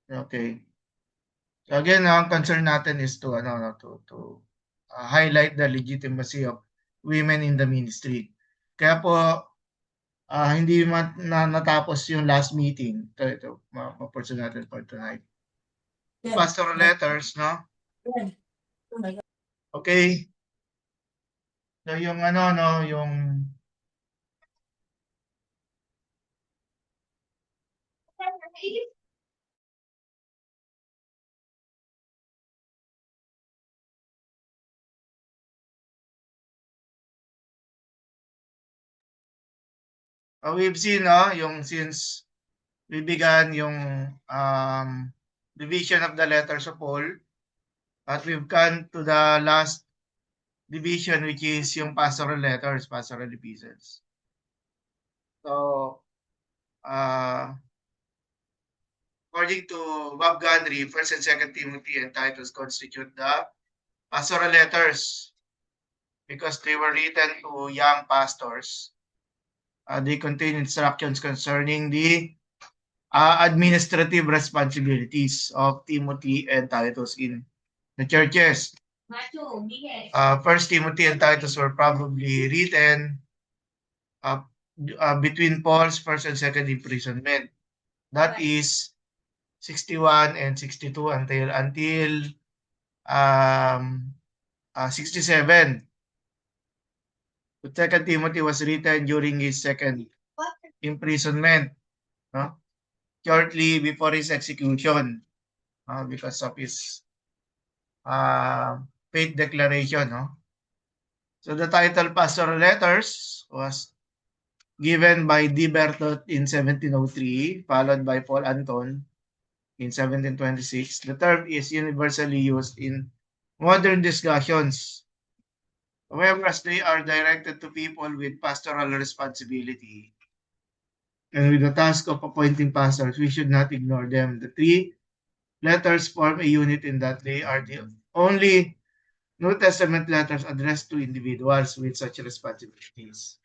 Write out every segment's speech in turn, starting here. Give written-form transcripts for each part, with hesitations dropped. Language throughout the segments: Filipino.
Okay. So again, ang concern natin is to highlight the legitimacy of women in the ministry. Kaya po hindi natapos yung last meeting. Ito ma-person natin for tonight. Pastoral letters, no? Okay. So yung yung we've seen, no, yung since we began yung division of the letters of Paul, at we've come to the last division, which is yung pastoral letters, pastoral epistles. So, according to Bob Gundry, 1st and 2nd Timothy and Titus constitute the pastoral letters because they were written to young pastors. They contain instructions concerning the administrative responsibilities of Timothy and Titus in the churches. First Timothy and Titus were probably written between Paul's first and second imprisonment. That is 61 and 62 until 67. The second Timothy was written during his second imprisonment, no? Shortly before his execution, because of his faith declaration, no? So the title Pastoral Letters was given by D. Bertot in 1703, followed by Paul Anton in 1726. The term is universally used in modern discussions. However, as they are directed to people with pastoral responsibility and with the task of appointing pastors, we should not ignore them. The three letters form a unit in that they are the only New Testament letters addressed to individuals with such responsibilities.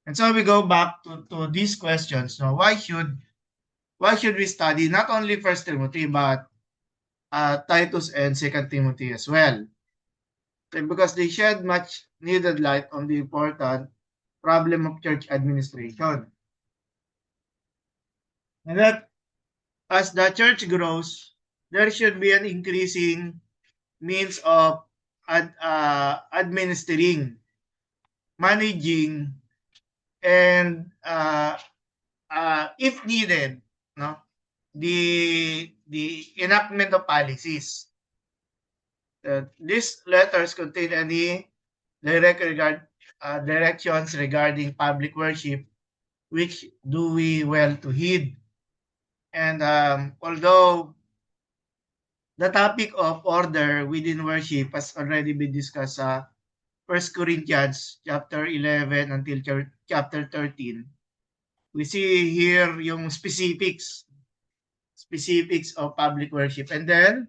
And so we go back to these questions. Now, why should we study not only First Timothy but Titus and Second Timothy as well? Okay, because they shed much needed light on the important problem of church administration. And that as the church grows, there should be an increasing means of administering, managing, and if needed, no, the enactment of policies. These letters contain any directions regarding public worship, which do we well to heed. And although the topic of order within worship has already been discussed sa 1 Corinthians chapter 11 until chapter 13, we see here yung specifics of public worship. And then,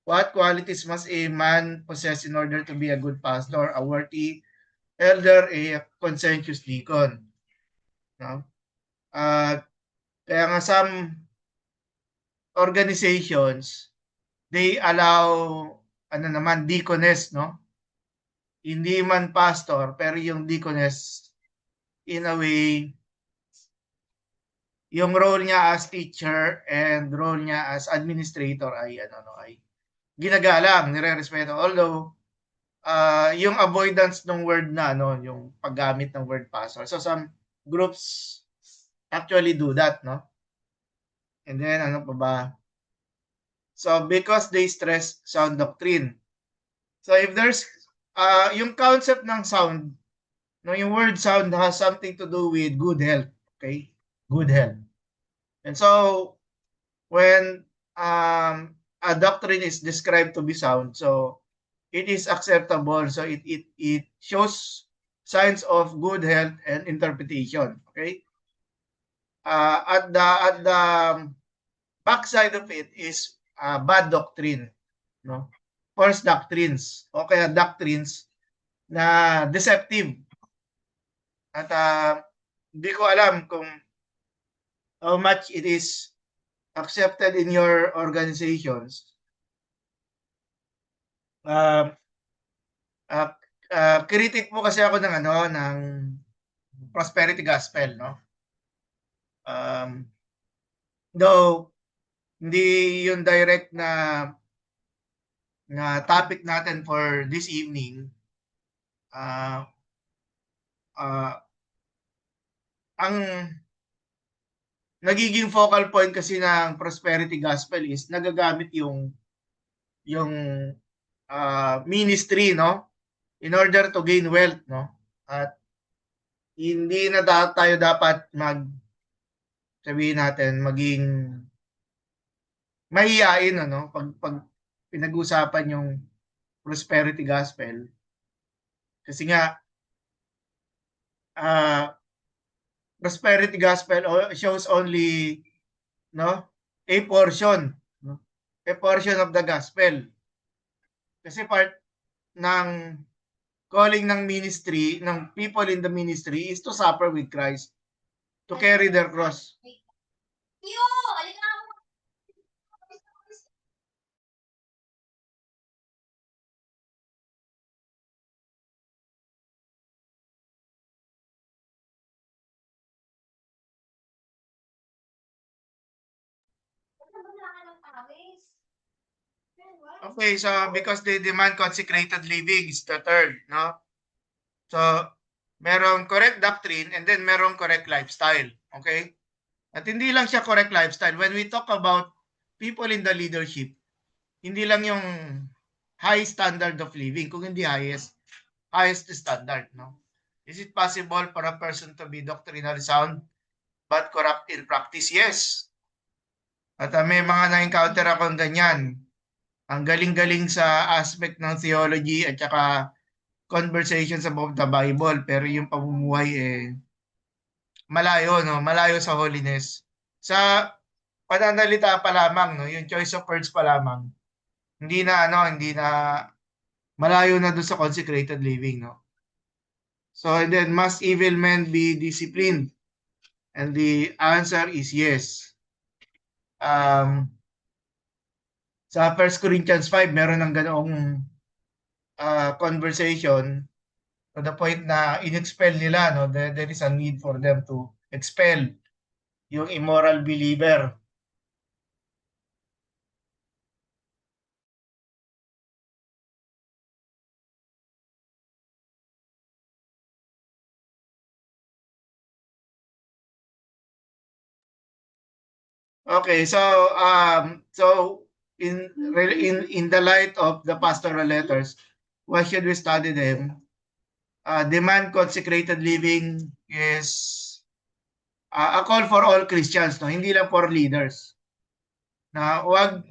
what qualities must a man possess in order to be a good pastor, a worthy elder, a conscientious deacon? No? Kaya nga some organizations, they allow deaconess, no? Hindi man pastor, pero yung deaconess, in a way, yung role niya as teacher and role niya as administrator ay ginagalang, nire-respeto. Although yung avoidance ng word na yung paggamit ng word pastor. So some groups actually do that, no? And then ano pa ba? So because they stress sound doctrine. So if there's yung concept ng sound, no, yung word sound has something to do with good health, okay? Good health. And so when a doctrine is described to be sound, so it is acceptable. So it shows signs of good health and interpretation. Okay. At the backside of it is bad doctrine, no? False doctrines o kaya doctrines na deceptive. At hindi ko alam kung how much it is accepted in your organizations. Um, uh, critic po kasi ako ng ng prosperity gospel, no? Um, though hindi yung direct na topic natin for this evening, uh, uh, ang nagiging focal point kasi ng prosperity gospel is nagagamit yung ministry, no, in order to gain wealth, no, at hindi na tayo dapat sabihin natin maging mahiyain, ano, pag pinag-usapan yung prosperity gospel kasi nga uh, prosperity gospel shows only, no, a portion, no, a portion of the gospel kasi part ng calling ng ministry ng people in the ministry is to suffer with Christ, to carry their cross. Okay, so because they demand consecrated living is the third, no? So, merong correct doctrine and then merong correct lifestyle. Okay? At hindi lang siya correct lifestyle. When we talk about people in the leadership, hindi lang yung high standard of living, kung hindi highest standard, no? Is it possible for a person to be doctrinally sound but corrupt in practice? Yes. At may mga na-encounter akong ganyan. Ang galing-galing sa aspect ng theology at saka conversations about the Bible, pero yung pamumuhay malayo, no, malayo sa holiness. Sa pananalita pa lamang, no, yung choice of words pa lamang, hindi na malayo na doon sa consecrated living, no. So and then must evil men be disciplined? And the answer is yes. Sa 1 Corinthians 5 meron ng ganoong conversation to the point na in-expel nila, no, there is a need for them to expel yung immoral believer. Okay, so in the light of the pastoral letters, why should we study them? Demand consecrated living is a call for all Christians, no, hindi lang for leaders. Na wag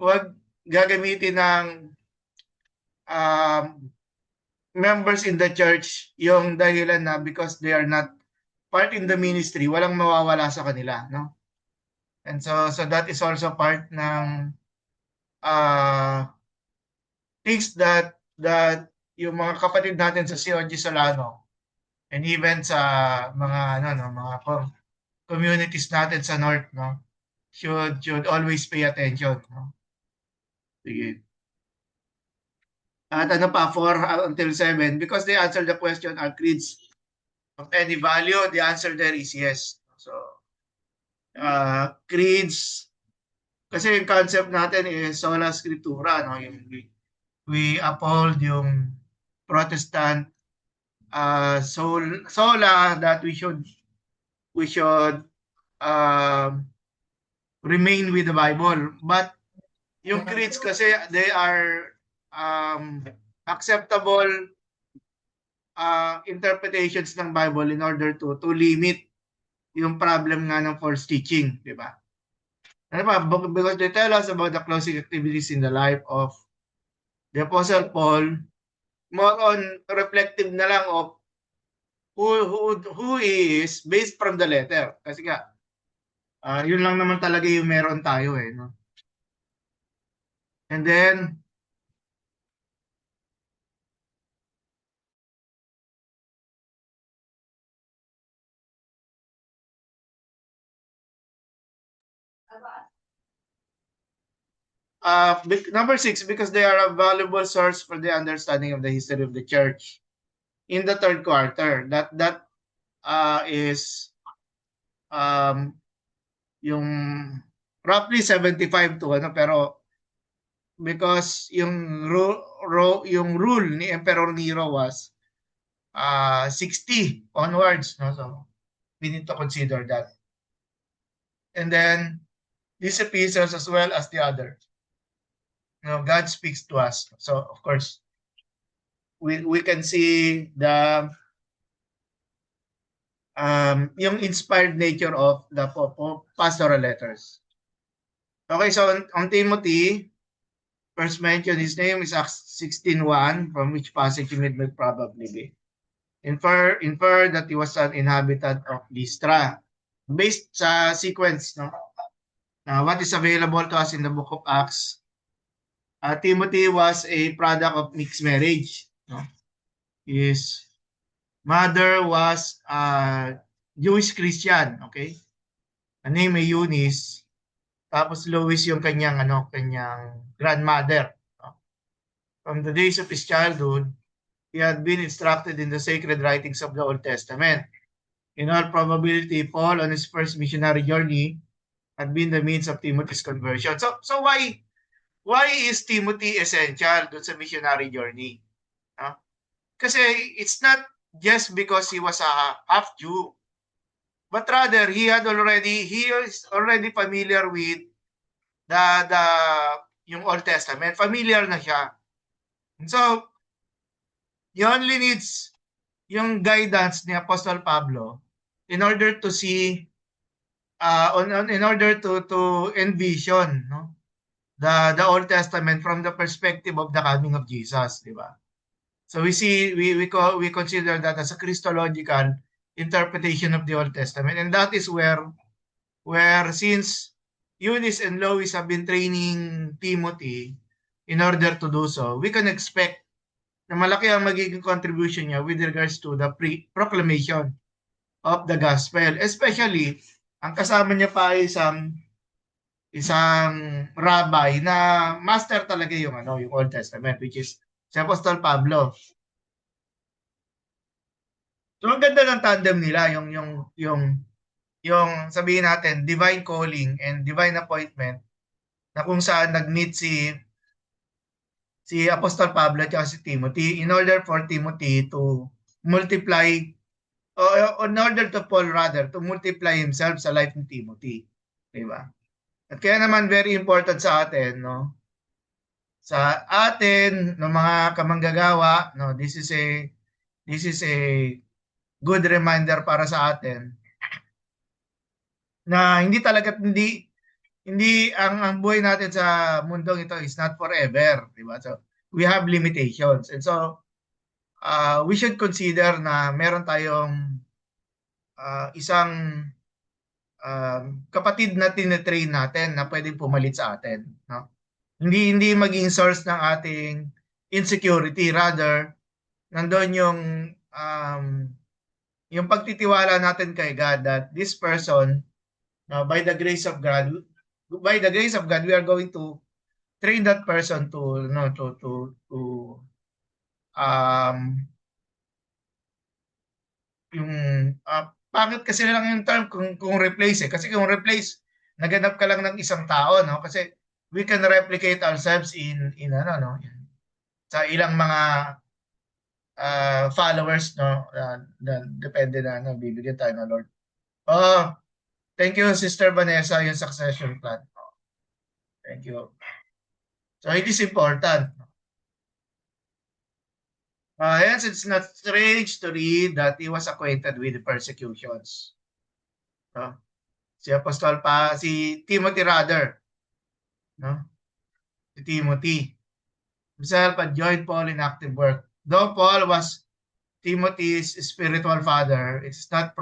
gagamitin ng um, members in the church yung dahilan na because they are not part in the ministry, walang mawawala sa kanila, no? And so that is also part ng uh, things that yung mga kapatid natin sa COG Solano and even sa mga mga communities natin sa North, no, should always pay attention, no. Sige. At ano pa, 4 until 7, because they answer the question, are creeds of any value? The answer there is yes. So, creeds, kasi yung concept natin is sola scriptura, no? Yung we uphold yung Protestant sola that we should um, remain with the Bible. But yung creeds kasi they are acceptable interpretations ng Bible in order to limit yung problem nga ng false teaching, di ba? Ano ba? Because they tell us about the closing activities in the life of the Apostle Paul, more on reflective na lang of who he is based from the letter. Kasi nga, yun lang naman talaga yung meron tayo no? And then, Number 6, because they are a valuable source for the understanding of the history of the church in the third quarter. That is yung roughly 75 to ano, pero because yung rule ni Emperor Nero was 60 onwards, no? So we need to consider that. And then these epistles as well as the other. God speaks to us. So of course, we can see the yung inspired nature of the pastoral letters. Okay, so on Timothy, first mention, his name is Acts 16:1, from which passage you may probably be. Infer that he was an inhabitant of Lystra. Based sa sequence, no? What is available to us in the book of Acts, Timothy was a product of mixed marriage. No? His mother was Jewish Christian, okay? Ang name ay Eunice. Tapos Lois yung kanyang grandmother. No? From the days of his childhood, he had been instructed in the sacred writings of the Old Testament. In all probability, Paul, on his first missionary journey, had been the means of Timothy's conversion. So why is Timothy essential dun sa missionary journey? Kasi it's not just because he was a half Jew, but rather he is already familiar with the yung Old Testament. Familiar na siya. And so he only needs yung guidance ni Apostle Pablo in order to see in order to envision, no, the Old Testament from the perspective of the coming of Jesus, di ba? So we consider that as a Christological interpretation of the Old Testament, and that is where since Eunice and Lois have been training Timothy in order to do so, we can expect na malaki ang magiging contribution niya with regards to the proclamation of the gospel. Especially, ang kasama niya pa ay isang rabbi na master talaga yung Old Testament, which is si Apostol Pablo. So ang ganda ng tandem nila, yung sabihin natin divine calling and divine appointment, na kung saan nag-meet si Apostol Pablo at si Timothy in order for Timothy to multiply, in order to Paul rather to multiply himself sa life ni Timothy, di ba? At kaya naman very important sa atin, no? Sa atin ng mga kamanggagawa, no, this is a good reminder para sa atin na hindi ang buhay natin sa mundong ito is not forever, di ba? So we have limitations, and so we should consider na meron tayong isang kapatid na tinetrain natin na pwedeng pumalit sa atin, no? Hindi maging source ng ating insecurity, rather nandoon yung pagtitiwala natin kay God that this person, by the grace of God, we are going to train that person to yung pangit kasi lang yung term kung replace kasi kung replace naganap ka lang ng isang tao, no, kasi we can replicate ourselves in sa ilang mga followers, no, depende na bibigyan tayo ng Lord. Thank you, Sister Vanessa, yung succession plan. Thank you. So it is important. Hence, it's not strange to read that he was acquainted with the persecutions. Si Timothy rather, no? Si Timothy himself had joined Paul in active work. Though Paul was Timothy's spiritual father, it's not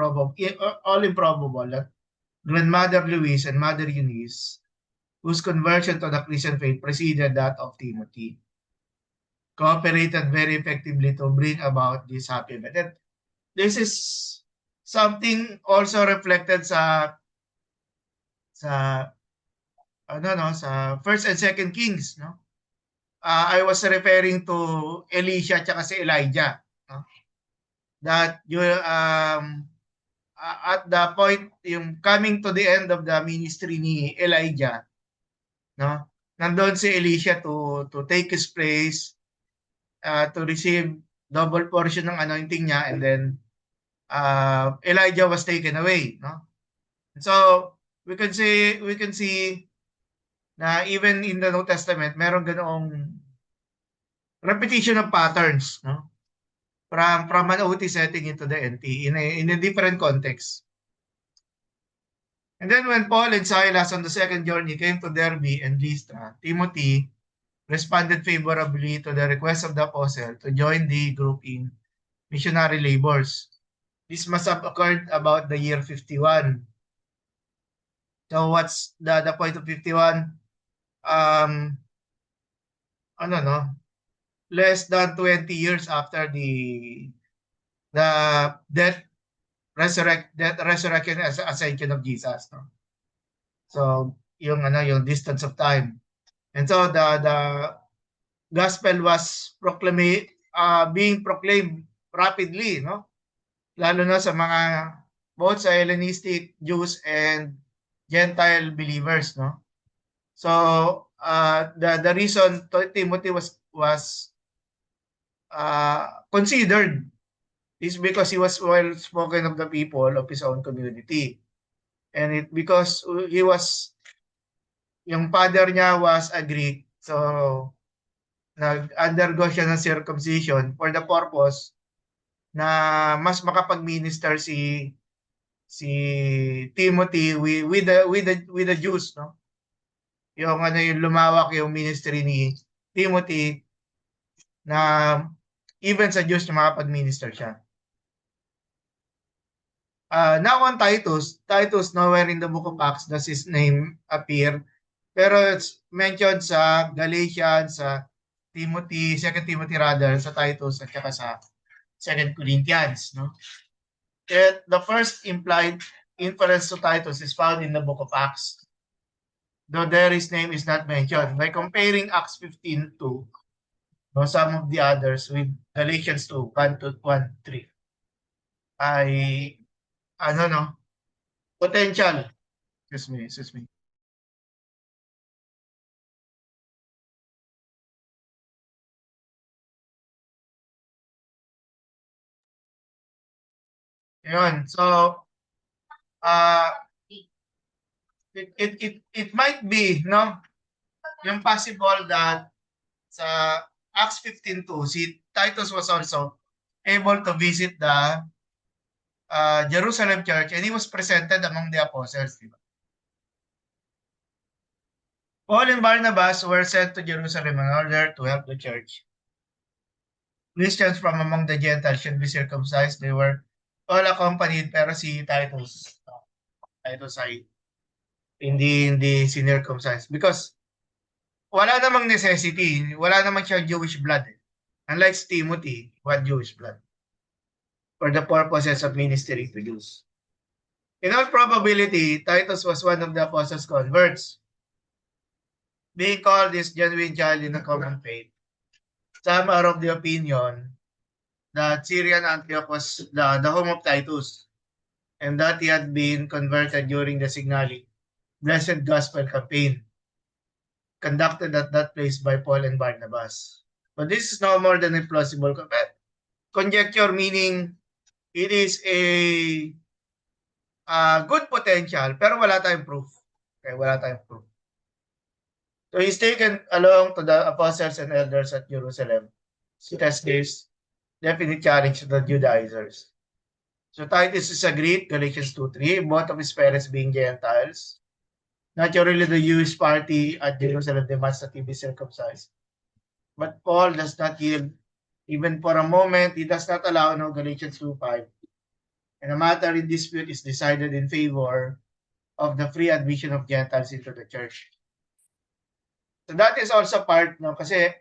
all improbable that grandmother Louise and mother Eunice, whose conversion to the Christian faith preceded that of Timothy, cooperated very effectively to bring about this happy event. And this is something also reflected sa sa First and Second Kings, no? I was referring to Elisha at si Elijah, no? That you at the point yung coming to the end of the ministry ni Elijah, no? Nandoon si Elisha to take his place, to receive double portion ng anointing niya, and then Elijah was taken away, no? So we can see na even in the New Testament meron ganoong repetition of patterns, no? From an OT setting into the NT in a different context. And then when Paul and Silas on the second journey came to Derbe and Lystra, Timothy responded favorably to the request of the apostle to join the group in missionary labors. This must have occurred about the year 51. So what's the point of 51? No? Less than 20 years after the death, resurrection, ascension of Jesus, no? So yung distance of time. And so the gospel was being proclaimed rapidly, no? Lalo na sa mga both sa Hellenistic Jews and Gentile believers, no? So the reason Timothy was considered is because he was well spoken of the people of his own community, and because yung father niya was a Greek, so nag-undergo siya ng circumcision for the purpose na mas makapag-minister si Timothy with the Jews, no? Yung lumawak yung ministry ni Timothy na even sa Jews na makapag-minister siya. Now on Titus, nowhere in the book of Acts does his name appear, pero it's mentioned sa Galatians, sa Timothy, 2 Timothy rather, sa Titus at saka sa 2 Corinthians, no? And the first implied inference to Titus is found in the book of Acts, though there his name is not mentioned. By comparing Acts 15:2, some of the others with Galatians 2:1-3, ay potential. Excuse me. Yun. So it might be, no, yung possible that sa Acts 15:2, si Titus was also able to visit the Jerusalem church and he was presented among the apostles, diba? Paul and Barnabas were sent to Jerusalem in order to help the church. Christians from among the Gentiles should be circumcised. They were all accompanied, pero si Titus ay hindi sinircumcised because wala namang necessity, wala namang siya Jewish blood. Unlike Timothy, what Jewish blood for the purposes of ministry to Jews. In all probability, Titus was one of the apostles' converts, being called this genuine child in the common faith. Some are of the opinion that Syrian Antioch was the home of Titus, and that he had been converted during the Signali Blessed Gospel campaign conducted at that place by Paul and Barnabas. But this is no more than a plausible conjecture, meaning it is a good potential, pero wala tayong proof. Okay, wala tayong proof. So he's taken along to the apostles and elders at Jerusalem. So that gives definite challenge to the Judaizers. So Titus is a Greek, Galatians 2:3, both of his parents being Gentiles. Naturally, the Jewish party at Jerusalem demands that he be circumcised. But Paul does not yield even for a moment. He does not allow, Galatians 2:5. And a matter in dispute is decided in favor of the free admission of Gentiles into the church. So that is also part, kasi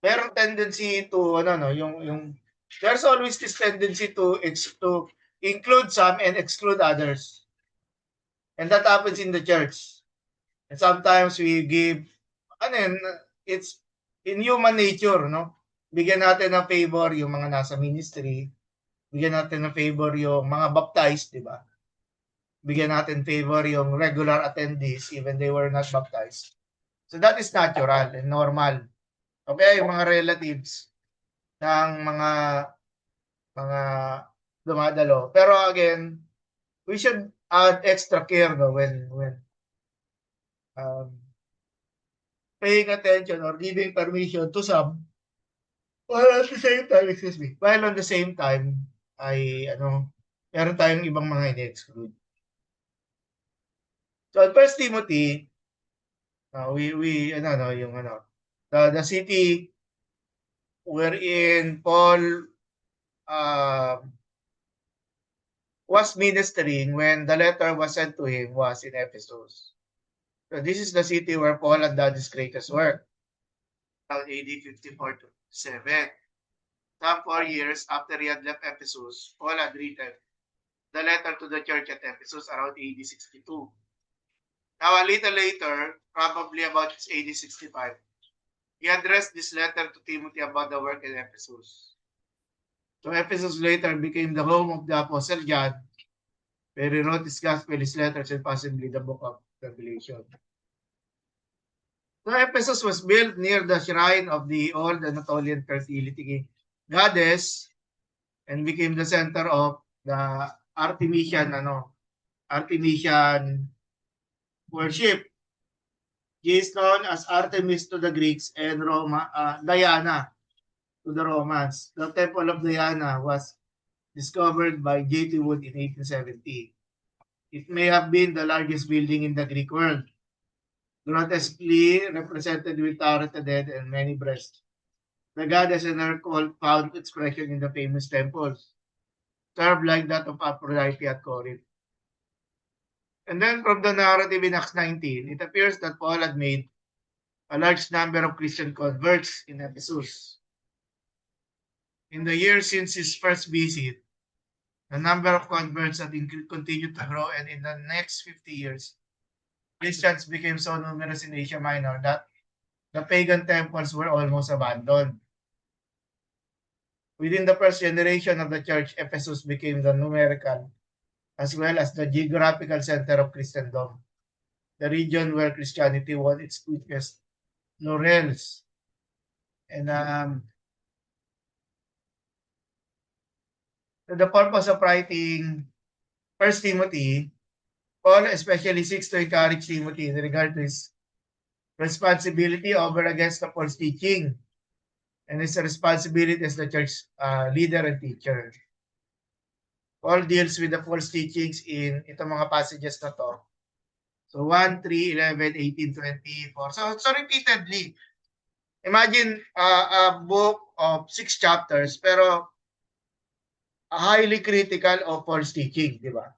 merong tendency to there's always this tendency to include some and exclude others. And that happens in the church. And sometimes we give, it's in human nature, no? Bigyan natin ng favor yung mga nasa ministry, bigyan natin ng favor yung mga baptized, di ba? Bigyan natin favor yung regular attendees even they were not baptized. So that is natural and normal. Okay, yung mga relatives ng mga dumadalo. Pero again, we should add extra care no when um, paying attention or giving permission to some while at the same time, excuse me, while on the same time ay meron tayong ibang mga in-exclude. So at First Timothy, the city wherein Paul was ministering when the letter was sent to him was in Ephesus. So this is the city where Paul had done his greatest work around AD 54 to 7. Some 4 years after he had left Ephesus, Paul had written the letter to the church at Ephesus around AD 62. Now, a little later, probably about AD 65, he addressed this letter to Timothy about the work in Ephesus. So Ephesus later became the home of the Apostle John, where he wrote his gospel, his letters, and possibly the book of Revelation. So Ephesus was built near the shrine of the old Anatolian fertility goddess and became the center of the Artemisian worship. She is known as Artemis to the Greeks and Diana to the Romans. The Temple of Diana was discovered by J.T. Wood in 1870. It may have been the largest building in the Greek world, grotesquely represented with turreted head and many breasts. The goddess and her cult found expression in the famous temples, served like that of Aphrodite at Corinth. And then from the narrative in Acts 19, it appears that Paul had made a large number of Christian converts in Ephesus. In the years since his first visit, the number of converts had continued to grow, and in the next 50 years, Christians became so numerous in Asia Minor that the pagan temples were almost abandoned. Within the first generation of the church, Ephesus became the numerical as well as the geographical center of Christendom, the region where Christianity won its quickest laurels. And the purpose of writing First Timothy, Paul especially seeks to encourage Timothy in regard to his responsibility over against the false teaching and his responsibility as the church leader and teacher. Paul deals with the false teachings in itong mga passages na to. So 1, 3, 11, 18, 24. So repeatedly. Imagine a book of 6 chapters pero highly critical of false teaching, di ba?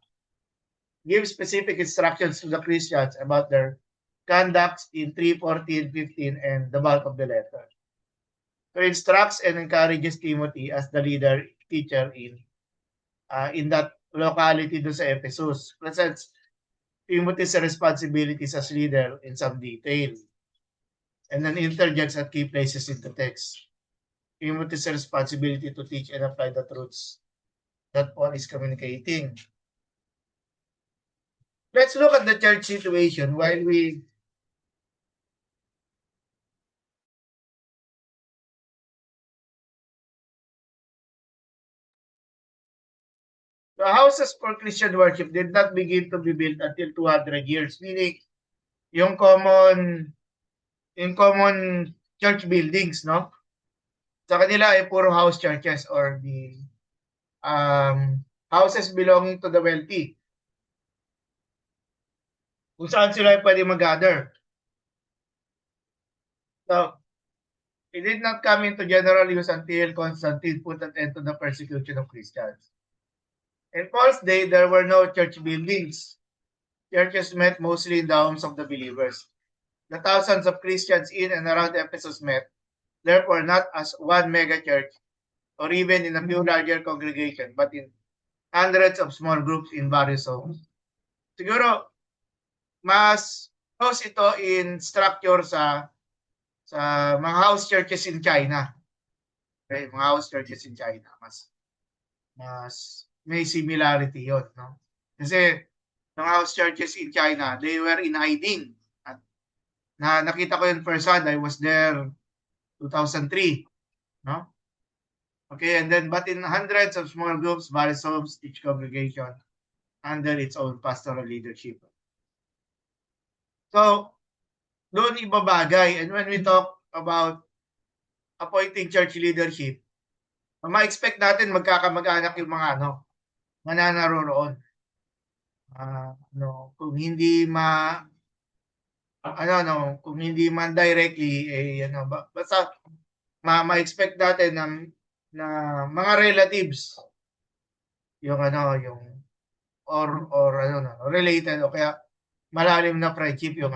Give specific instructions to the Christians about their conduct in 3, 14, 15, and the bulk of the letter. So instructs and encourages Timothy as the leader, teacher in that locality do sa Ephesus. Presents Timothy's responsibilities as leader in some detail. And then interjects at key places in the text. Timothy's responsibility to teach and apply the truths that Paul is communicating. Let's look at the church situation while we the houses for Christian worship did not begin to be built until 200 years, meaning yung common church buildings, no? Sa kanila ay puro house churches or the houses belonging to the wealthy. Kung saan sila ay pwede mag-gather. So, it did not come into general use until Constantine put an end to the persecution of Christians. In Paul's day, there were no church buildings. Churches met mostly in the homes of the believers. The thousands of Christians in and around Ephesus met, therefore not as one mega church or even in a few larger congregations, but in hundreds of small groups in various homes. Siguro, mas close ito in structure sa mga house churches in China. Okay, mga house churches in China, mas may similarity 'yon, no? Kasi mga house churches in China, they were in hiding. At nakita ko yun first hand. I was there 2003, no? Okay, and then but in hundreds of small groups, various homes, each congregation under its own pastoral leadership. So, doon ibabagay. And when we talk about appointing church leadership, ma-expect natin magkakamag-anak yung mga mananaroroon. Kung hindi kung hindi man directly, basta ma-expect natin na mga relatives yung related o kaya malalim na friendship yung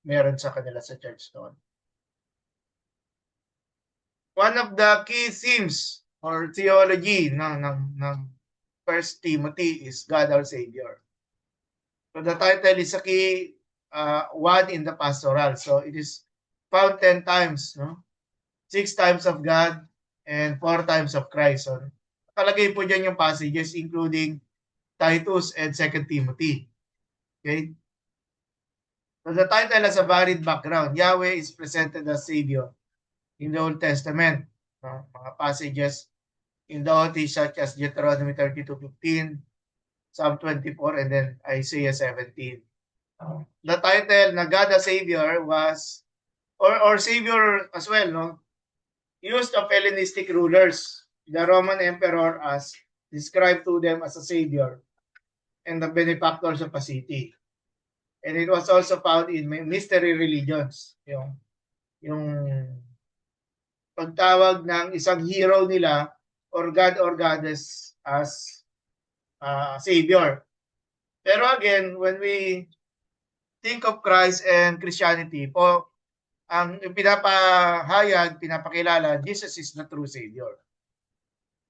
meron sa kanila sa church doon. One of the key themes or theology ng First Timothy is God our Savior. So the title is a key one in the pastoral. So it is found 10 times, no? 6 times of God and 4 times of Christ. So nakalagay po dyan yung passages including Titus and 2 Timothy. Okay? So the title has a varied background. Yahweh is presented as Savior in the Old Testament. Mga passages in the Old such as Deuteronomy 32:15, Psalm 24, and then Isaiah 17. The title na God the Savior was, or Savior as well, no? Used of Hellenistic rulers. The Roman emperor as described to them as a Savior and the benefactors of a city. And it was also found in mystery religions. Yung pagtawag ng isang hero nila or God or Goddess as Savior. Pero again, when we think of Christ and Christianity, ang pinapakilala, Jesus is the true Savior.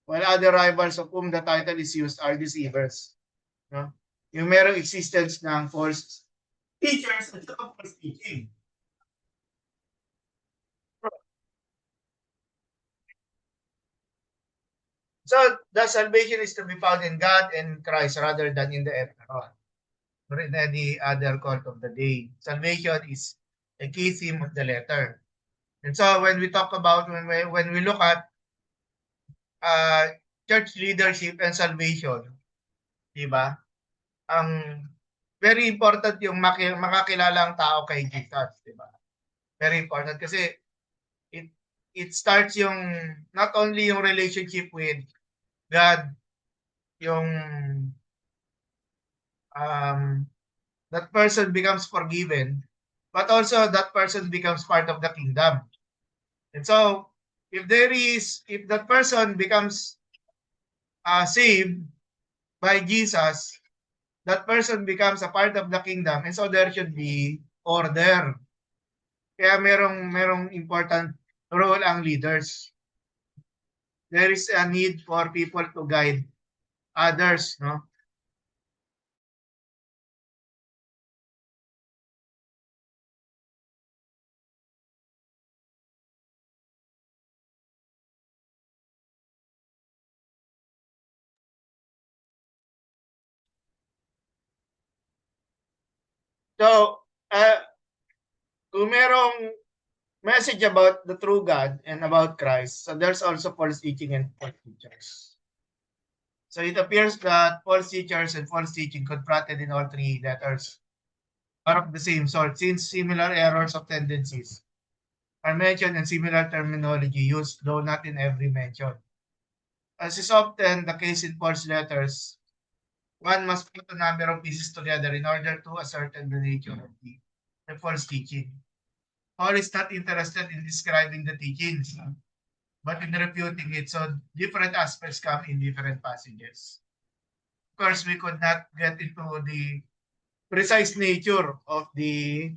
While other rivals of whom the title is used are deceivers. No? Yung merong existence ng false teachers at saka false teaching. So, the salvation is to be found in God and Christ rather than in the emperor or in any other cult of the day. Salvation is a key theme of the letter. And so, when we talk about, when we look at church leadership and salvation, di ba? Ang very important yung makakilala ang tao kay Jesus, di ba? Very important kasi it starts yung not only yung relationship with God, yung that person becomes forgiven, but also that person becomes part of the kingdom. And so, if that person becomes saved by Jesus, that person becomes a part of the kingdom, and so there should be order. Kaya merong important role ang leaders. There is a need for people to guide others, no? So, kung merong message about the true God and about Christ, so there's also false teaching and false teachers. So it appears that false teachers and false teaching confronted in all three letters are of the same sort, since similar errors of tendencies are mentioned and similar terminology used, though not in every mention. As is often the case in false letters, one must put a number of pieces together in order to ascertain the nature of the false teaching. Paul is not interested in describing the teachings, but in refuting it. So different aspects come in different passages. Of course, we could not get into the precise nature of the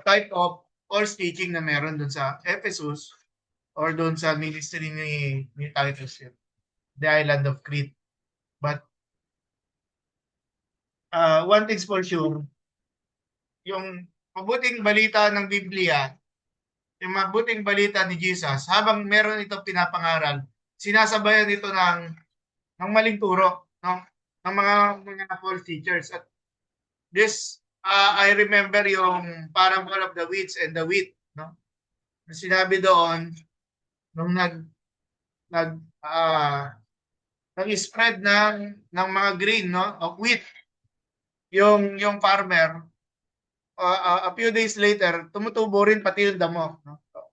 type of false teaching na meron dun sa Ephesus or dun sa ministry ni Titus, the island of Crete. But one thing's for sure, yung mabuting balita ng Biblia, yung mabuting balita ni Jesus, habang meron itong pinapangaral, sinasabayan ito ng maling turo, no? Ng mga false teachers. At this, I remember yung parable of the weeds and the wheat, no? Sinabi doon, nung nag uh, nag-spread ng mga grain, no, of wheat, yung farmer, a few days later, tumutubo rin pati yung damo, no? So,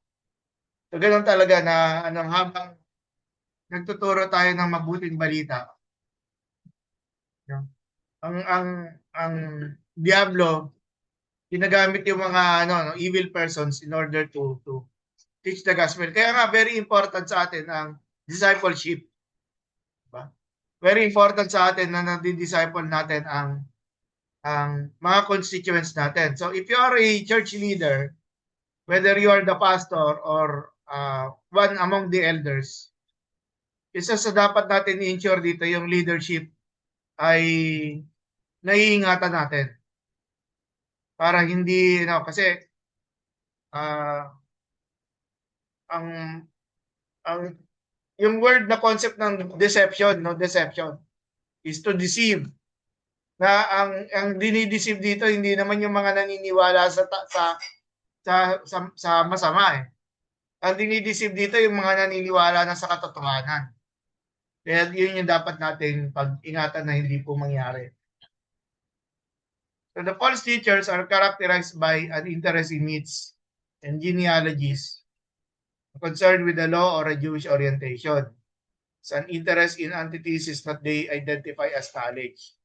ganoon talaga na habang nagtuturo tayo ng mabuting balita, no? Ang Diablo, ginagamit yung mga evil persons in order to teach the gospel. Kaya nga very important sa atin ang discipleship, diba? Very important sa atin na nadi-disciple natin ang mga constituents natin. So if you are a church leader, whether you are the pastor or one among the elders, isa sa dapat natin i-ensure dito yung leadership ay naiingatan natin. Para hindi, kasi ang ang yung word na concept ng deception, no, deception is to deceive. Na ang dinideceive dito hindi naman yung mga naniniwala sa masama eh. Ang dinideceive dito yung mga naniniwala na sa katotohanan. Kaya yun yung dapat nating pag-ingatan na hindi po mangyari. So the false teachers are characterized by an interest in myths and genealogies, concerned with the law or a Jewish orientation. It's an interest in antithesis that they identify as knowledge,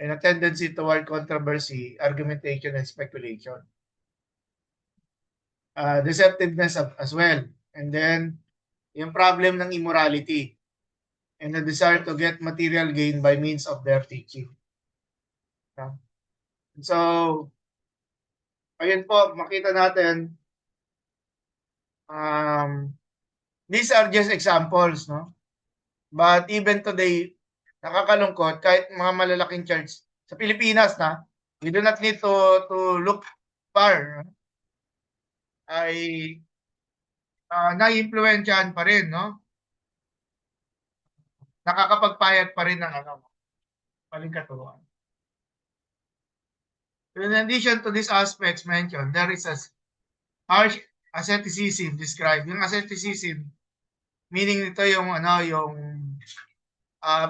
and a tendency toward controversy, argumentation, and speculation. Deceptiveness as well. And then, yung problem ng immorality and the desire to get material gain by means of their teaching. So, ayun po, makita natin, these are just examples, no? But even today, nakakalungkot, kahit mga malalaking church sa Pilipinas na, we do not need to look far, ay naiimpluwensyahan pa rin, no? Nakakapagpayag pa rin ng maling katuruan. In addition to these aspects mentioned, there is a harsh asceticism described. Yung asceticism, meaning nito yung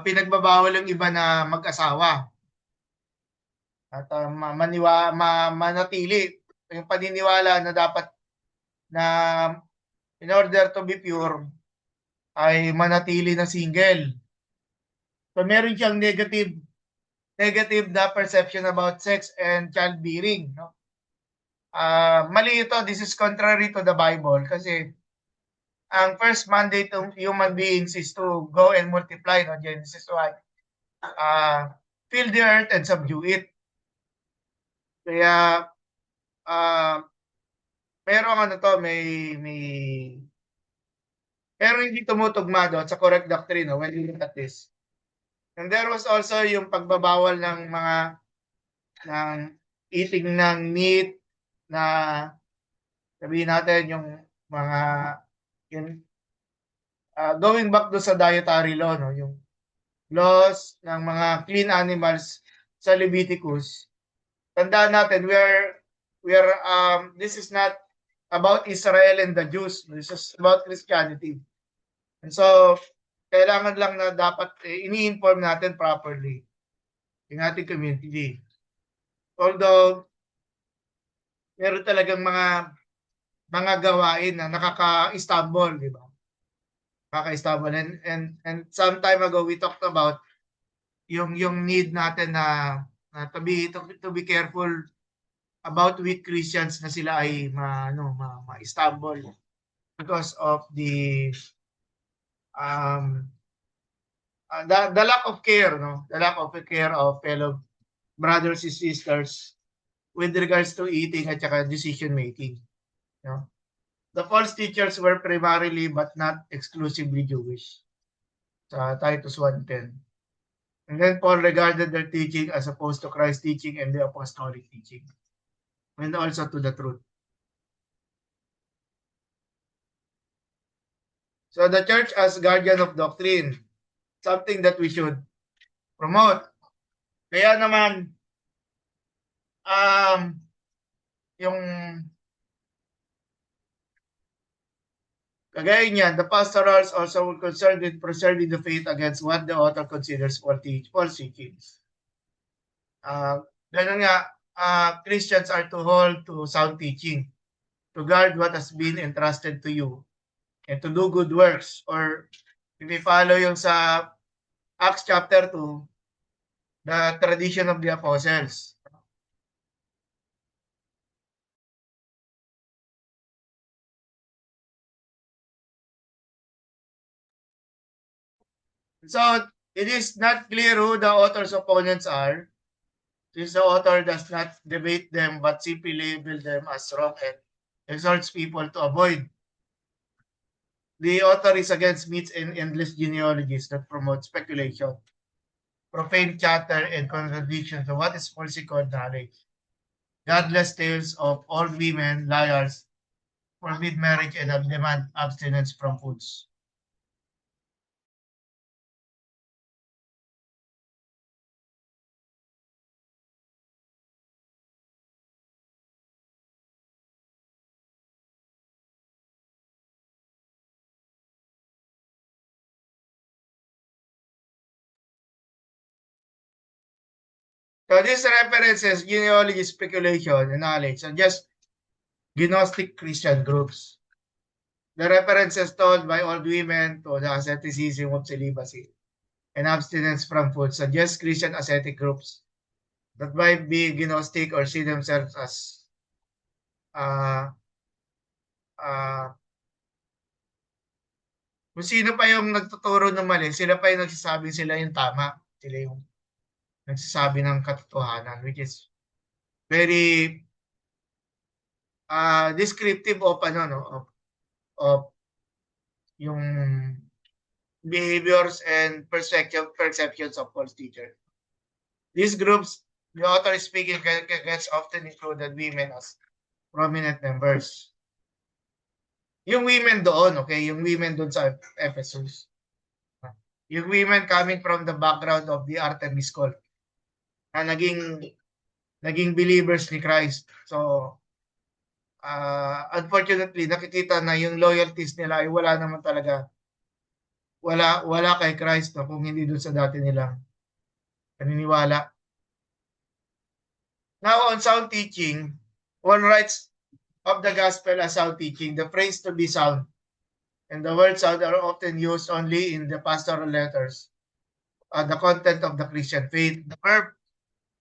pinagbabawal yung iba na mag-asawa. At manatili yung paniniwala na dapat na in order to be pure ay manatili na single. So meron siyang negative na perception about sex and childbearing, no? Mali ito. This is contrary to the Bible kasi ang first mandate of human beings is to go and multiply, no? Genesis 1. Fill the earth and subdue it. Kaya merong pero hindi tumutugma doon sa correct doctrine, no, when you look at this. And there was also yung pagbabawal ng eating ng meat na sabihin natin yung mga going back do sa dietary law, no, yung laws ng mga clean animals sa Leviticus. Tandaan natin this is not about Israel and the Jews. This is about Christianity. And so, kailangan lang na dapat ini-inform natin properly yung ating community. Although, meron talagang mga gawain na nakaka-stumble, di ba? Nakaka-stumble. And some time ago, we talked about yung need natin na to be careful about weak Christians na sila ay ma-stumble because of the lack of care, no? The lack of care of fellow brothers and sisters with regards to eating at saka decision making. No? The false teachers were primarily but not exclusively Jewish. Sa Titus 1:10. And then Paul regarded their teaching as opposed to Christ's teaching and the apostolic teaching, and also to the truth. So the church as guardian of doctrine, something that we should promote. Kaya naman, yung kagaya niyan, the pastorals also were concerned with preserving the faith against what the author considers false teachings. Ganun nga, Christians are to hold to sound teaching, to guard what has been entrusted to you, and to do good works. Or if we follow yung sa Acts chapter 2, the tradition of the apostles. So it is not clear who the author's opponents are, since the author does not debate them but simply label them as wrong and exhorts people to avoid. The author is against myths and endless genealogies that promote speculation, profane chatter, and contradictions of what is falsely called knowledge. Godless tales of old women, liars, forbid marriage, and demand abstinence from foods. So these references, genealogy, speculation, and knowledge are just Gnostic Christian groups. The references told by old women to the asceticism of celibacy and abstinence from food suggest Christian ascetic groups that might be Gnostic or see themselves as uh, uh, kung sino pa yung nagtuturo ng mali, sila pa yung nagsasabi sila yung tama. Sila yung nagsasabi ng katotohanan, which is very descriptive of ano no of yung behaviors and perceptions of false teachers. These groups, the author is speaking gets often included women as prominent members. Yung women doon, okay, yung women doon sa Ephesus. Yung women coming from the background of the Artemis cult na naging believers ni Christ. So, unfortunately, nakikita na yung loyalties nila ay wala naman talaga. Wala kay Christ no, kung hindi doon sa dati nilang paniniwala. Now, on sound teaching, one writes of the gospel as sound teaching, the phrase to be sound, and the word sound are often used only in the pastoral letters, the content of the Christian faith. The verb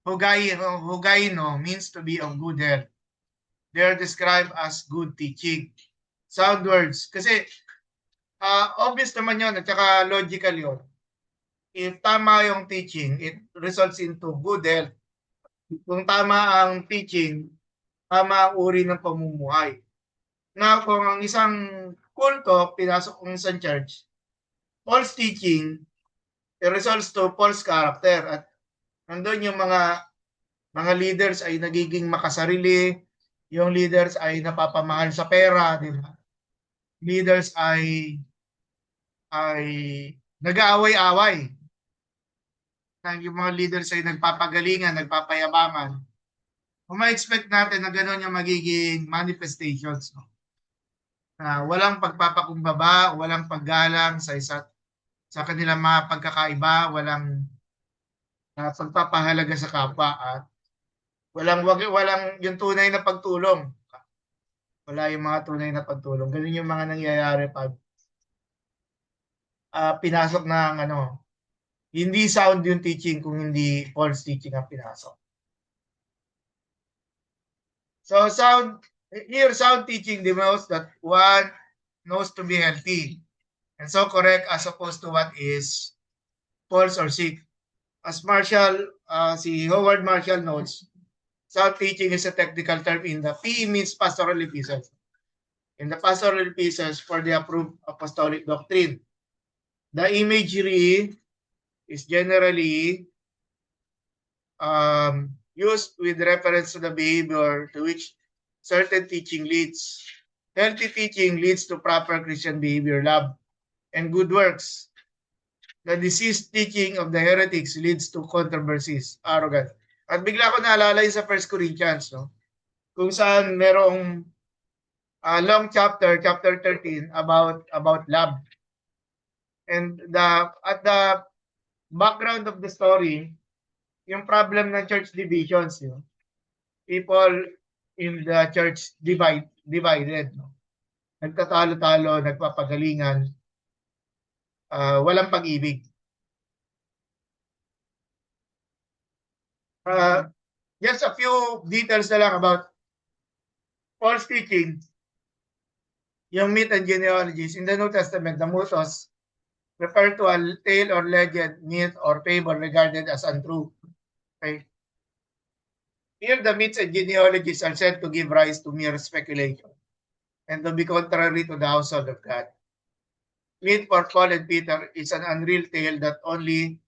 hugaino means to be of good health. They are described as good teaching. Sound words. Kasi obvious naman yun at saka logical yun. If tama yung teaching, it results into good health. Kung tama ang teaching, tama ang uri ng pamumuhay. Na kung ang isang kulto, pinasok ng isang church, false teaching, it results to false character. At nandun yung mga leaders ay nagiging makasarili, yung leaders ay napapamahal sa pera, di ba? Leaders ay nag-aaway-away. Yung mga leaders ay nagpapagalingan, nagpapayabangan. Kung ma-expect natin na gano'n yung magiging manifestations. No? Walang pagpapakumbaba, walang paggalang sa kanilang mga pagkakaiba, walang pagpapahalaga sa kapwa at walang yung tunay na pagtulong. Wala yung mga tunay na pagtulong. Ganun yung mga nangyayari pag pinasok ng hindi sound yung teaching kung hindi false teaching ang pinasok. So sound teaching denotes that one knows to be healthy and so correct as opposed to what is false or sick. As si Howard Marshall notes, sound teaching is a technical term in the PE means pastoral epistles. In the pastoral epistles for the approved apostolic doctrine. The imagery is generally used with reference to the behavior to which certain teaching leads. Healthy teaching leads to proper Christian behavior, love, and good works. The diseased teaching of the heretics leads to controversies, arrogance. At bigla ko naalala yung sa 1 Corinthians, no? Kung saan merong long chapter, chapter 13, about love. And at the background of the story, yung problem ng church divisions, you know? People in the church divided, no? Nagtatalo-talo, nagpapagalingan, walang pag-ibig. Just a few details na lang about false teaching. Yung myth and genealogies in the New Testament, the mythos refer to a tale or legend, myth, or fable regarded as untrue. Okay? Here, the myths and genealogies are said to give rise to mere speculation and to be contrary to the household of God. Myth for Paul and Peter is an unreal tale that only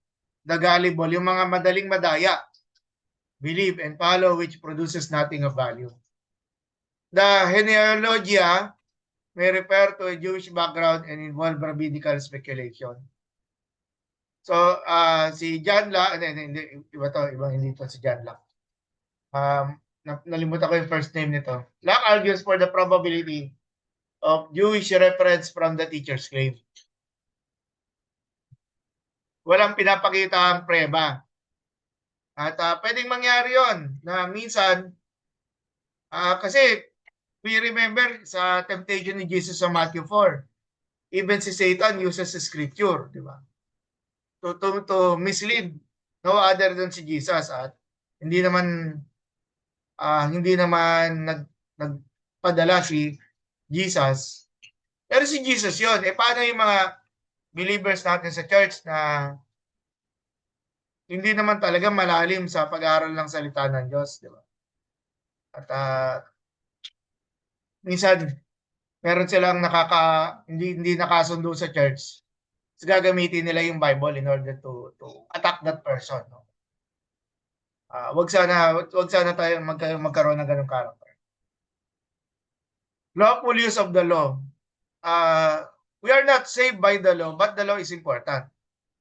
the gullible, yung mga madaling madaya, believe and follow, which produces nothing of value. The genealogia may refer to a Jewish background and involve rabbinical speculation. So, si John Locke, hindi to si John Locke. Nalimutan ko yung first name nito. Locke argues for the probability of Jewish reference from the teacher's claim. Walang pinapakita ang preba. At pwedeng mangyari yon na minsan, kasi we remember sa temptation ni Jesus sa Matthew 4, even si Satan uses the scripture, di ba? To mislead no other than si Jesus, at hindi naman nagpadala si Jesus. Pero si Jesus yon. Paano yung mga believers natin sa church na hindi naman talaga malalim sa pag-aaral ng salita ng Diyos, di ba? At minsan meron silang hindi nakasundo sa church. So, gagamitin nila yung Bible in order to attack that person, no? Wag sana tayo magkaroon ng ganung character. Lawful use of the law. We are not saved by the law, but the law is important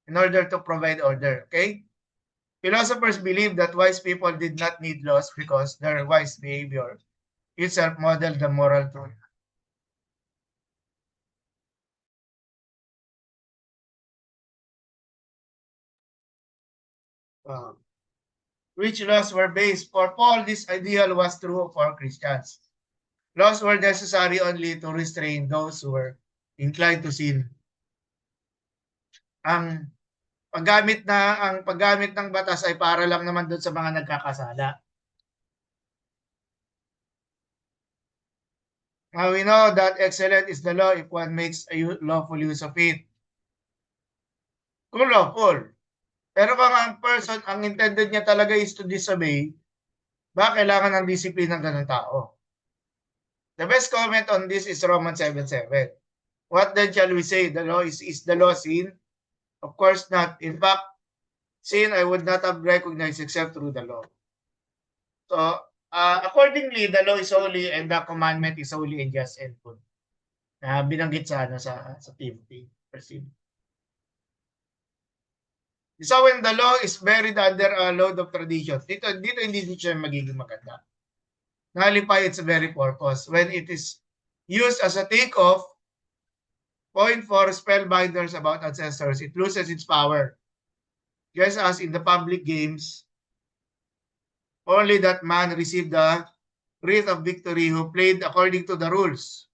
in order to provide order. Okay? Philosophers believe that wise people did not need laws because their wise behavior itself modeled the moral truth. Which laws were based? For Paul, this ideal was true for Christians. Laws were necessary only to restrain those who were inclined to sin. Ang paggamit ng batas ay para lang naman doon sa mga nagkakasala. Now we know that excellent is the law if one makes a lawful use of it. Kung lawful. Pero kung ang person, ang intended niya talaga is to disobey, ba kailangan ng disiplina ng ganung tao? The best comment on this is Romans 7:7. What then shall we say? The law is the law sin? Of course not. In fact, sin I would not have recognized except through the law. So, accordingly, the law is holy and the commandment is holy and just and good. Binanggit sa Timothy. So when the law is buried under a load of tradition, dito hindi siya magiging maganda. Nullify its very purpose. When it is used as a take-off point for spellbinders about ancestors, it loses its power. Just as in the public games, only that man received the wreath of victory who played according to the rules.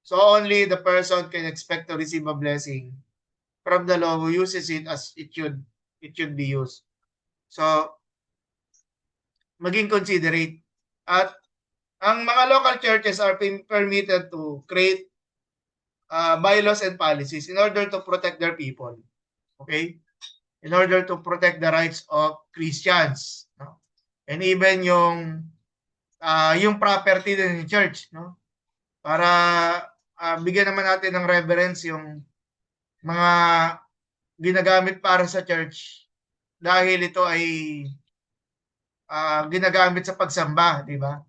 So only the person can expect to receive a blessing from the law who uses it as it should be used. So, maging considerate. At ang mga local churches are permitted to create bylaws and policies in order to protect their people. Okay? In order to protect the rights of Christians. No? And even yung property din ng church. No? Para bigyan naman natin ng reverence yung mga ginagamit para sa church dahil ito ay ginagamit sa pagsamba, di ba?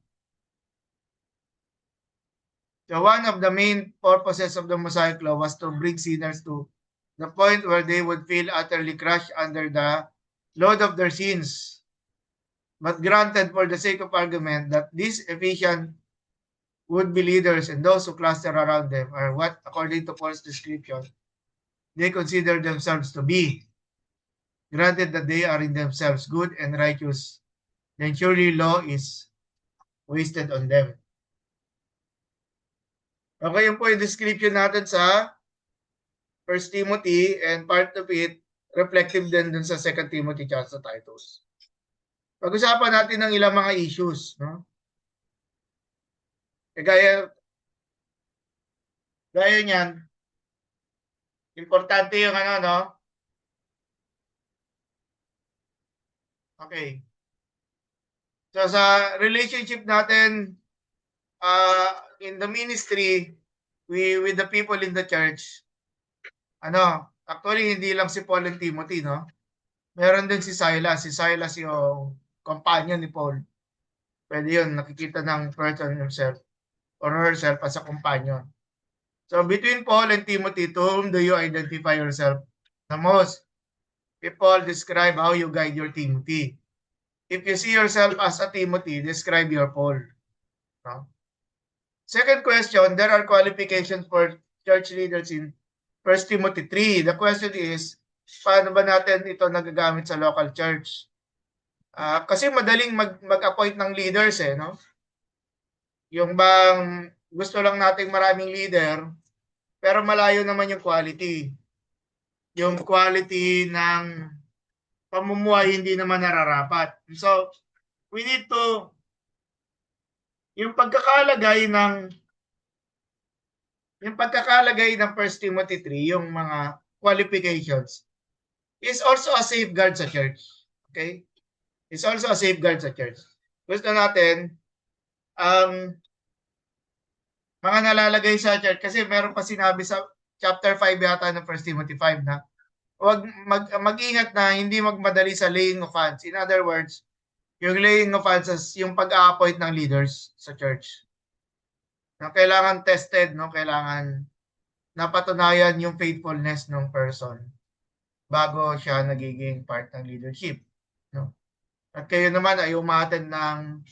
So one of the main purposes of the Mosaic Law was to bring sinners to the point where they would feel utterly crushed under the load of their sins. But granted, for the sake of argument, that these Ephesians would be leaders and those who cluster around them are what, according to Paul's description, they consider themselves to be. Granted that they are in themselves good and righteous, then surely law is wasted on them. Okay, yun po yung description natin sa 1 Timothy and part of it reflective din dun sa 2 Timothy at sa Titus. Pag-usapan natin ng ilang mga issues, no? Gaya niyan, importante yung ano, no? Okay. So sa relationship natin in the ministry with the people in the church, actually hindi lang si Paul and Timothy, no? Meron din si Silas. Si Silas yung companion ni Paul. Pwede yun, nakikita ng person himself or herself as a companion. So between Paul and Timothy, to whom do you identify yourself the most? If Paul, describe how you guide your Timothy. If you see yourself as a Timothy, describe your Paul. No? Second question, there are qualifications for church leaders in 1 Timothy 3. The question is, paano ba natin ito nagagamit sa local church? Kasi madaling mag-appoint ng leaders no? Yung bang gusto lang nating maraming leader, pero malayo naman yung quality. Yung quality ng pamumuhay hindi naman nararapat. So, we need to, yung pagkakalagay ng 1 Timothy 3, yung mga qualifications, is also a safeguard sa church. Okay? It's also a safeguard sa church. Gusto natin, mga nalalagay sa church, kasi meron pa sinabi sa chapter 5 yata ng 1 Timothy 5 na, mag-ingat na hindi magmadali sa laying of hands. In other words, yung laying of hands is yung pag-a-appoint ng leaders sa church. Na kailangan tested, no? Kailangan napatunayan yung faithfulness ng person bago siya nagiging part ng leadership, no? At kayo naman ay umattend ng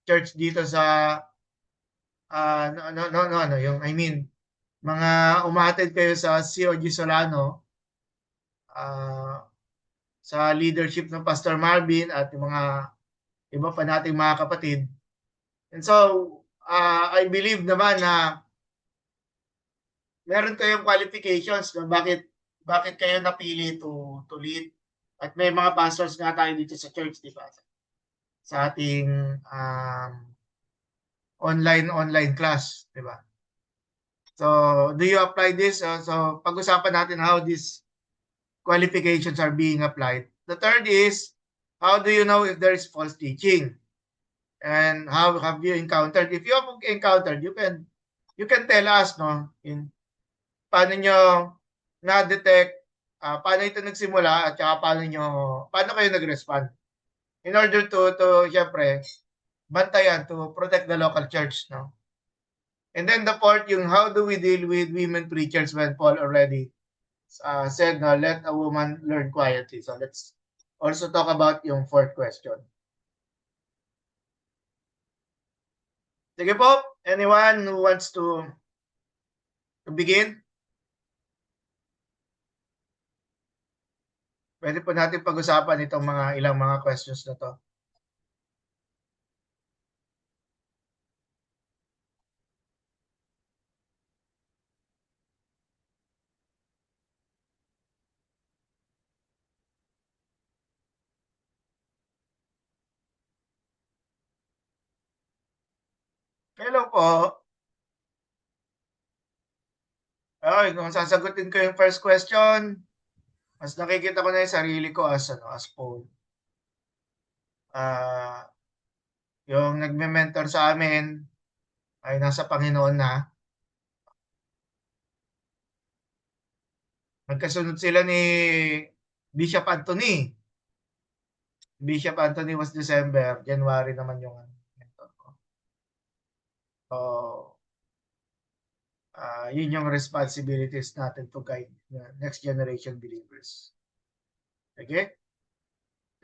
church dito sa yung mga umattend kayo sa COG Solano sa leadership ng Pastor Marvin at yung mga iba pa nating mga kapatid. And so, I believe naman na meron kayong qualifications kung bakit kayo napili to lead. At may mga pastors nga tayo dito sa church, di ba? Sa ating online class, di ba? So, do you apply this? So, pag-usapan natin how these qualifications are being applied. The third is, how do you know if there is false teaching? And how have you encountered? If you have encountered, you can tell us, no, in paano nyo na-detect, paano ito nagsimula, at saka paano kayo nag-respond? In order to syempre, bantayan, to protect the local church, no? And then the fourth, yung how do we deal with women preachers when Paul already said, no, let a woman learn quietly. So let's also talk about yung fourth question. Sige po, anyone who wants to begin? Pwede po natin pag-usapan itong ilang mga questions na to. Hello po. Okay, kung sasagutin ko yung first question, mas nakikita ko na yung sarili ko as Paul. Yung nagme-mentor sa amin ay nasa Panginoon na. Magkasunod sila ni Bishop Anthony. Bishop Anthony was December, January naman yung ano. So, yun yung responsibilities natin to guide the next generation believers. Okay?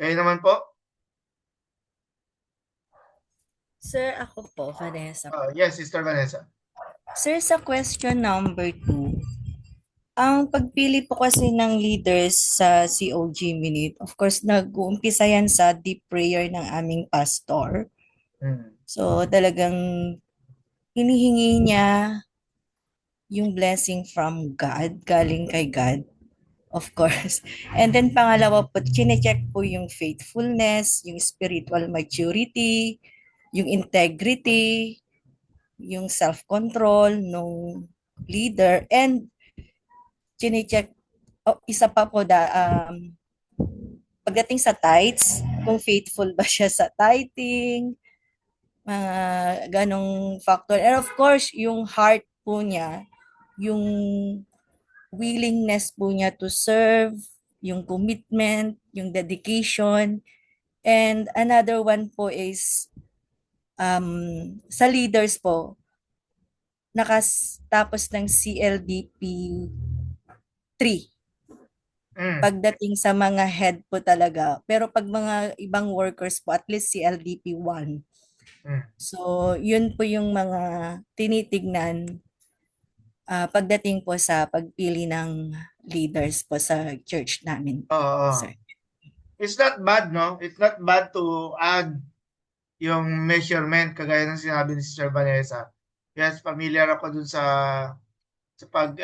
Kayo naman po? Sir, ako po, Vanessa. Yes, Sister Vanessa. Sir, sa question number 2, ang pagpili po kasi ng leaders sa COG Minute, of course, nag-uumpisa yan sa deep prayer ng aming pastor. Hmm. So, talagang hinihingi niya yung blessing from God, galing kay God, of course. And then pangalawa po, chinecheck po yung faithfulness, yung spiritual maturity, yung integrity, yung self-control nung leader, and chinecheck, isa pa po, pagdating sa tithes, kung faithful ba siya sa tithing, mga ganong factor. And of course, yung heart po niya, yung willingness po niya to serve, yung commitment, yung dedication. And another one po is sa leaders po, nakatapos ng CLDP 3 Hmm. pagdating sa mga head po talaga. Pero pag mga ibang workers po, at least CLDP 1. Hmm. So, yun po yung mga tinitignan pagdating po sa pagpili ng leaders po sa church namin, Oo. sir. It's not bad, no? It's not bad to add yung measurement kagaya ng sinabi ni Sister Vanessa. Yes, familiar ako dun sa pag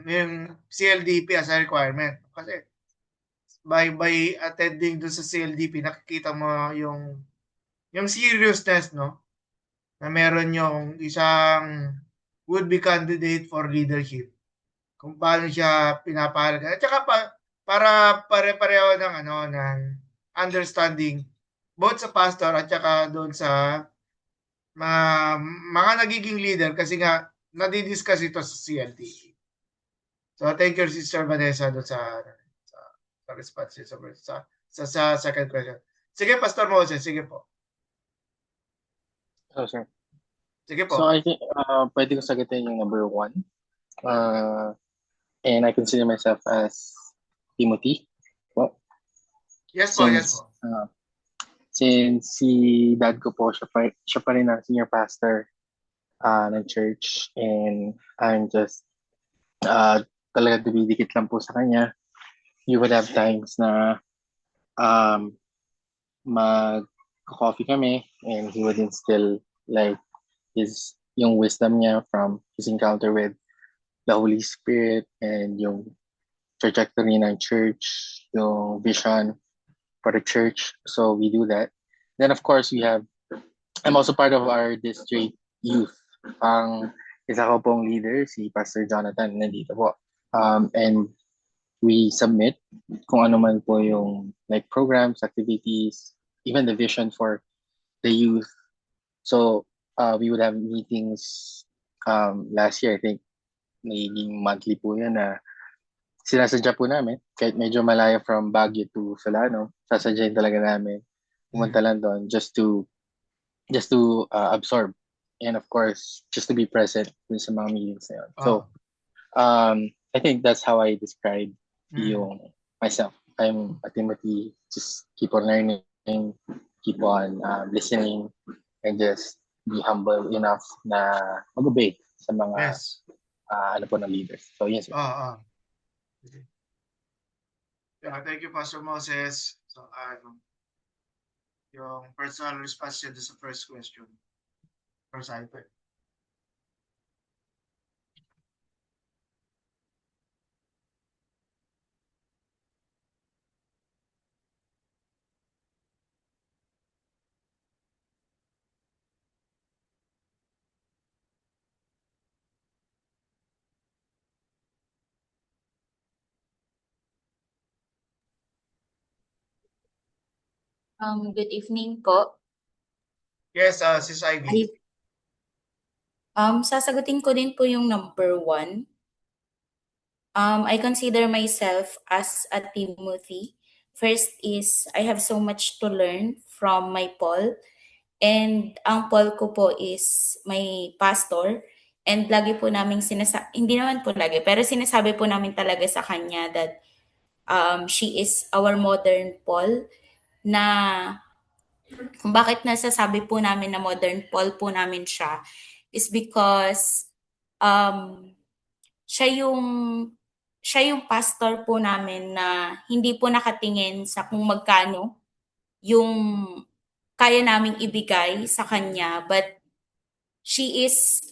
yung CLDP as a requirement. Kasi by attending dun sa CLDP, nakikita mo yung seriousness, no? Na meron yung isang would-be candidate for leadership. Kung paano siya pinapahalaga. At saka para pare-pareho ng ng understanding both sa pastor at saka doon sa mga, mga nagiging leader kasi nga nadidiscuss ito sa CLT. So thank you Sister Vanessa doon sa, sa response sa second question. Sige Pastor Moses, sige po. Oh, sir. Sige So po. I think pwede ko sagutin yung number 1. And I consider myself as Timothy. Well, Yes po, yes po. Since si dad ko po, siya pa rin ang senior pastor ng church. And I'm just talaga dumidikit lang po sa kanya. You would have times na mag-coffee kami and he would instill like yung wisdom niya from his encounter with the Holy Spirit and yung trajectory ng church, yung vision for the church. So we do that. Then of course I'm also part of our district youth. Ang isa ko pong leader, si Pastor Jonathan, nandito po. And we submit kung ano man po yung like programs, activities, even the vision for the youth. So we would have meetings last year, I think, naging monthly po yan na sinasadya po namin. Kahit medyo malayo from Baguio to Solano, sasadyain talaga namin. Pumunta lang doon just to absorb. And of course, just to be present dun sa mga meetings na yun. So, I think that's how I describe yung myself. I'm a Timothy, just keep on learning, keep on listening, and just be humble enough na mag-obey sa mga ano po ng leaders. So, yes. Yeah, thank you, Pastor Moses. So, yung personal response niya sa first question. First item. Good evening po. Yes, Sis Ivy. Sasagutin ko din po yung number 1. I consider myself as a Timothy. First is I have so much to learn from my Paul. And ang Paul ko po is my pastor. And lagi po namin hindi naman po lagi, pero sinasabi po namin talaga sa kanya that she is our modern Paul, na kung bakit nasasabi po namin na modern Paul po namin siya is because um, siya yung siya yung pastor po namin na hindi po nakatingin sa kung magkano yung kaya naming ibigay sa kanya, but she is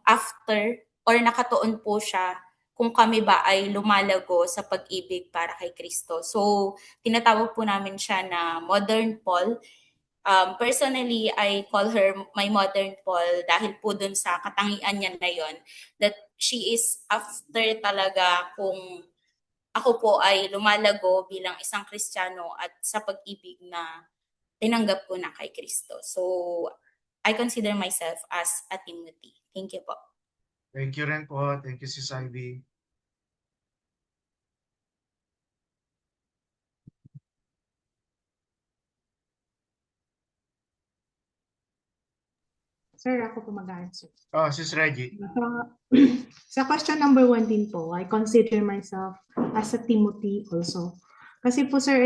after or nakatuon po siya kung kami ba ay lumalago sa pag-ibig para kay Kristo. So, tinatawag po namin siya na modern Paul. Personally, I call her my modern Paul dahil po dun sa katangian niya na yon, that she is after talaga kung ako po ay lumalago bilang isang Kristiyano at sa pag-ibig na tinanggap ko na kay Kristo. So, I consider myself as a Timothy. Thank you po. Thank you rin po. Thank you, Sis Ivy. Sir, ako po mag-answer. Oh, Sis Reggie. Sa question number 1 din po, I consider myself as a Timothy also. Kasi po sir,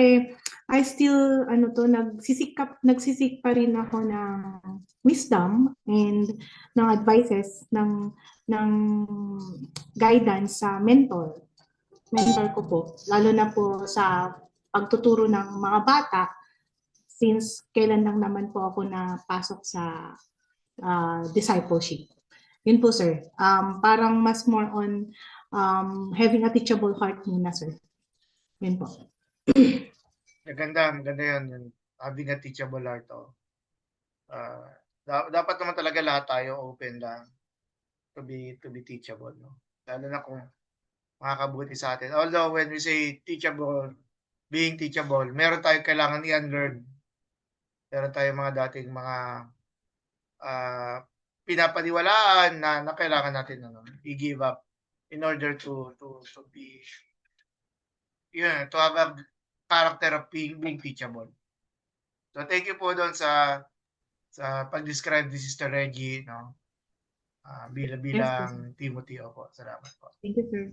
I still, nagsisik pa rin ako ng wisdom and ng advices, ng guidance sa mentor ko po. Lalo na po sa pagtuturo ng mga bata, since kailan lang naman po ako napasok sa discipleship. Yun po, sir. Parang mas more on having a teachable heart muna, sir. Yun po. Maganda yan. Yung having a teachable heart. Oh. Dapat naman talaga lahat tayo open lang to be teachable. No? Lalo na kung makakabuti sa atin. Although when we say teachable, being teachable, meron tayong kailangan i-unlearn. Meron tayong mga dating mga pinapaniwalaan na kailangan natin i-give up in order to be to have a character of being teachable. So thank you po doon sa pag-describe ni Sister Reggie, no? Bilang Yes, Timothy. Opo, salamat po. Thank you, sir.